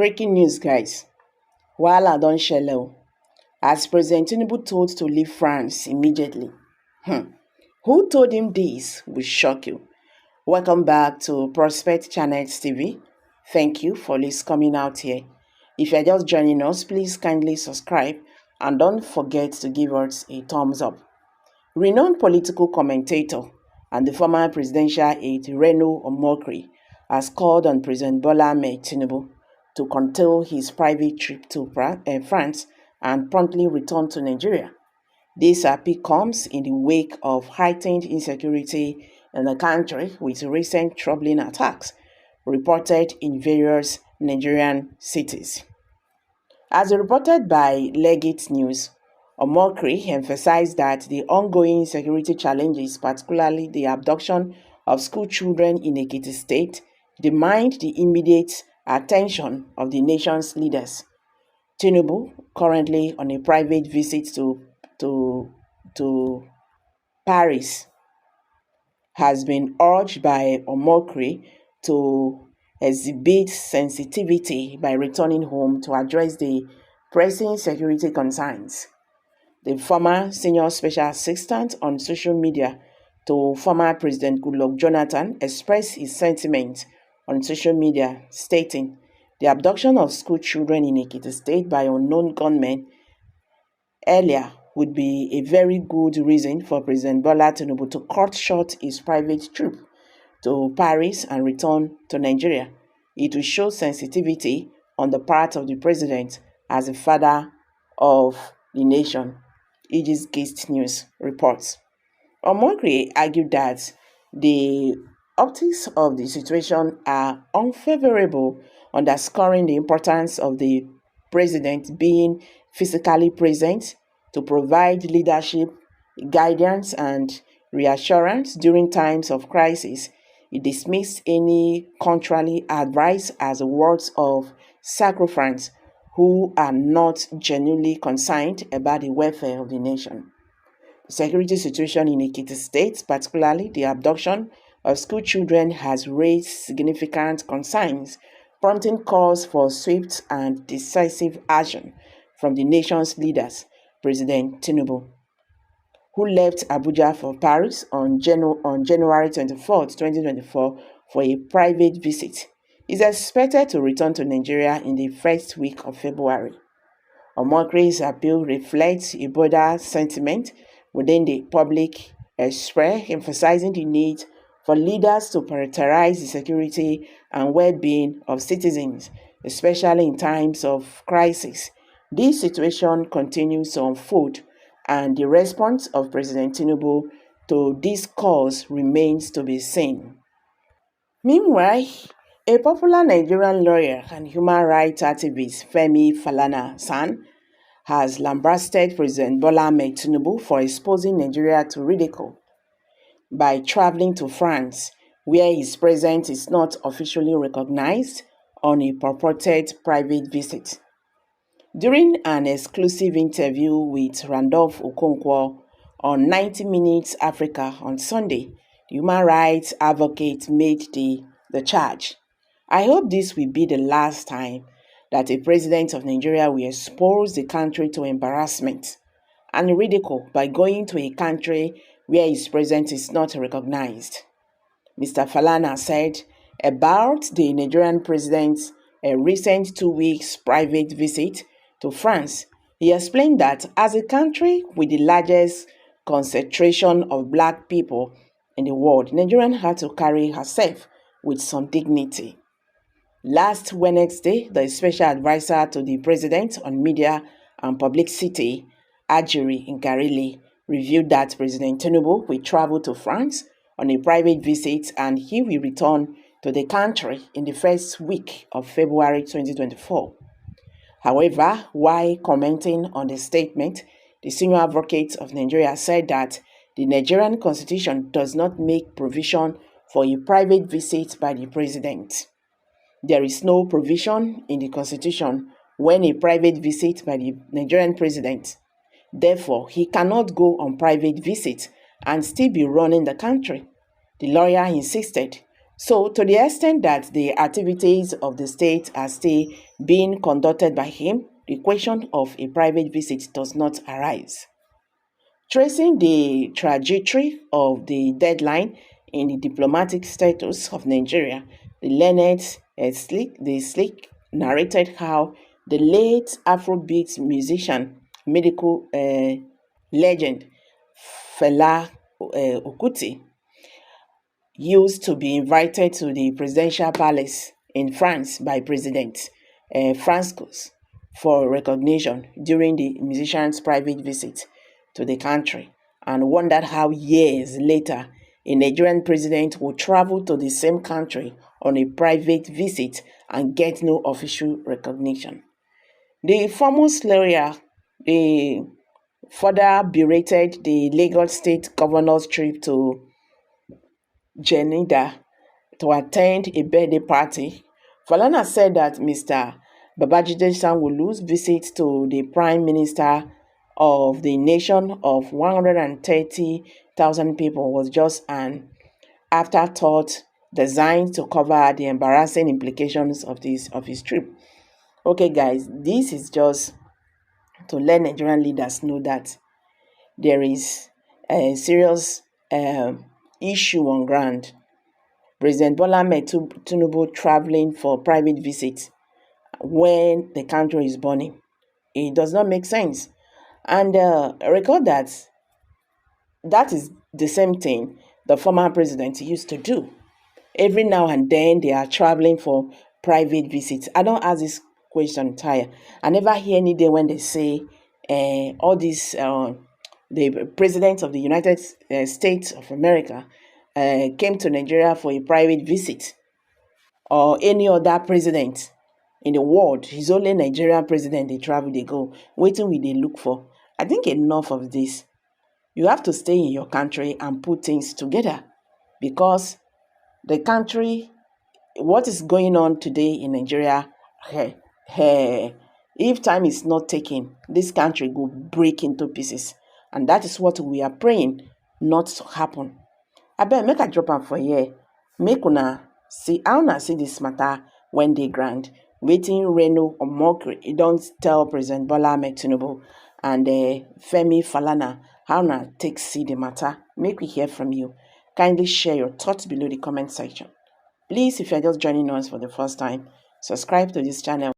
Breaking news, guys. Wahala don shele o, as President Tinubu told to leave France immediately. Who told him this will shock you. Welcome back to Prospect Channels TV. Thank you for coming out here. If you're just joining us, please kindly subscribe and don't forget to give us a thumbs up. Renowned political commentator and the former presidential aide Reno Omokri has called on President Bola Ahmed Tinubu to curtail his private trip to France and promptly return to Nigeria. This appeal comes in the wake of heightened insecurity in the country, with recent troubling attacks reported in various Nigerian cities. As reported by Legate News, Omokri emphasized that the ongoing security challenges, particularly the abduction of school children in Ekiti State, demand the immediate attention of the nation's leaders. Tinubu, currently on a private visit to Paris, has been urged by Omokri to exhibit sensitivity by returning home to address the pressing security concerns. The former senior special assistant on social media to former President Goodluck Jonathan expressed his sentiment on social media, stating, "The abduction of school children in Ekiti State by unknown gunmen earlier would be a very good reason for President Bola Tinubu to cut short his private trip to Paris and return to Nigeria. It will show sensitivity on the part of the president as a father of the nation," DISGRACE News reports. Omokri argued that the optics of the situation are unfavorable, underscoring the importance of the president being physically present to provide leadership, guidance, and reassurance during times of crisis. He dismissed any contrary advice as words of sacrifice who are not genuinely concerned about the welfare of the nation. The security situation in Ekiti State, particularly the abduction of school children, has raised significant concerns, prompting calls for swift and decisive action from the nation's leaders. President Tinubu, who left Abuja for Paris on January 24, 2024 for a private visit, is expected to return to Nigeria in the first week of February. Omokri's appeal reflects a broader sentiment within the public sphere, emphasizing the need for leaders to prioritize the security and well-being of citizens, especially in times of crisis. This situation continues to unfold, and the response of President Tinubu to this cause remains to be seen. Meanwhile, a popular Nigerian lawyer and human rights activist, Femi Falana-San, has lambasted President Bola Ahmed Tinubu for exposing Nigeria to ridicule by traveling to France, where his presence is not officially recognized, on a purported private visit. During an exclusive interview with Randolph Okonkwo on 90 Minutes Africa on Sunday, the human rights advocate made the charge. "I hope this will be the last time that a president of Nigeria will expose the country to embarrassment and ridicule by going to a country where his presence is not recognized," Mr. Falana said about the Nigerian president's recent 2 weeks private visit to France. He explained that as a country with the largest concentration of Black people in the world, Nigeria had to carry herself with some dignity. Last Wednesday, the special advisor to the president on media and publicity, Ajiri Ngarili, revealed that President Tinubu will travel to France on a private visit and he will return to the country in the first week of February 2024. However, while commenting on the statement, the senior advocate of Nigeria said that the Nigerian constitution does not make provision for a private visit by the president. There is no provision in the constitution when a private visit by the Nigerian president. Therefore, he cannot go on private visit and still be running the country. The lawyer insisted So, to the extent that the activities of the state are still being conducted by him, the question of a private visit does not arise. Tracing the trajectory of the deadline in the diplomatic status of Nigeria, the learned Slick narrated how the late Afrobeat musician, medical legend Fela Okuti used to be invited to the presidential palace in France by President Francois for recognition during the musician's private visit to the country, and wondered how years later a Nigerian president would travel to the same country on a private visit and get no official recognition. The famous lawyer further berated the Lagos State governor's trip to Jenida to attend a birthday party. Falana said that Mr. Babajide Sanwo-Olu's visit to the Prime Minister of the nation of 130,000 people was just an afterthought designed to cover the embarrassing implications of his trip. Okay, guys, this is just to let Nigerian leaders know that there is a serious issue on ground. President Bola Ahmed Tinubu traveling for private visits when the country is burning. It does not make sense. And recall that is the same thing the former president used to do. Every now and then they are traveling for private visits. I don't ask this question tire. I never hear any day when they say all these the president of the United States of America came to Nigeria for a private visit, or any other president in the world. He's only Nigerian president, they travel, they go. Waiting will they look for? I think enough of this. You have to stay in your country and put things together, because the country, what is going on today in Nigeria, if time is not taken, this country will break into pieces. And that is what we are praying not to happen. I bet make a drop am for here. Make una see how una see this matter when they grant. Waiting Reno or mockery. You don't tell President Bola Ahmed Tinubu and Femi Falana how una take see the matter. Make we hear from you. Kindly share your thoughts below the comment section. Please, if you're just joining us for the first time, subscribe to this channel.